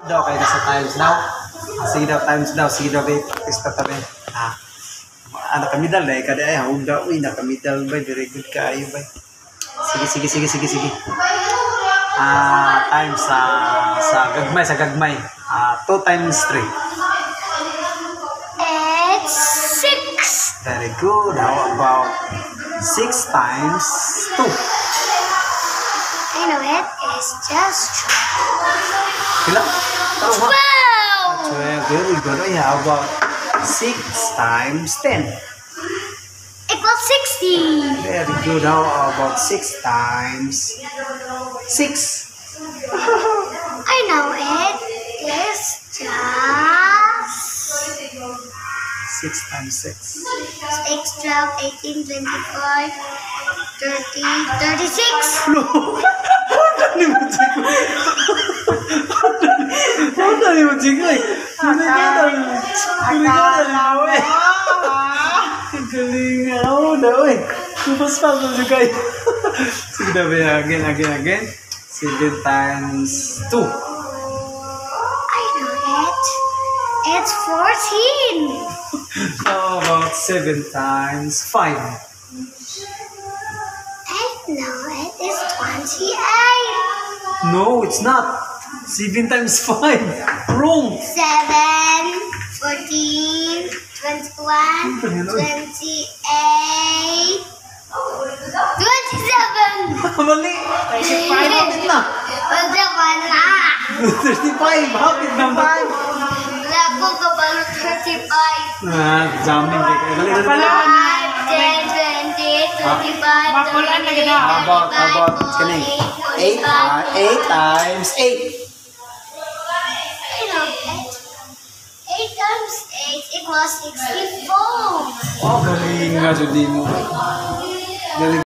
daw kay nasa times now. Sige daw times daw, sige daw be. Practice ta tabi. Nakamidal na kada ay hawag daw. Uy, nakamidal ba? Very good kayo ba? Sige. Times sa gagmay. 2 times 3. It's 6. Very good. How about 6 times 2? I know it is just Kila? 12. 12. Very good. Ay, how about 6 times 10? Equals 60. Very good. How about 6 times 6? I know it is just 6 times 6. 6, 12, 18, 25, 30, 36. Ano ni mo chikoy? Galing ako na, uy. Kupaspas mo siya kayo. Sige na ba, again. 7 times 2. I know it. It's 14. How about 7 times 5? I know it is 28. No, it's not. 7 times 5. Wrong. 7, 14, 21, 28, 27. Mali. 35 na. Wala pa na. 35. Bakit naman? Wala ko kabalo 35. Jamming kayo. Dali. 5, 10, 20, 25, 30, About kaning 8 times 8. I know it. 8 times 8 equals 64. Oh, galing nga, Judy mo. Galing.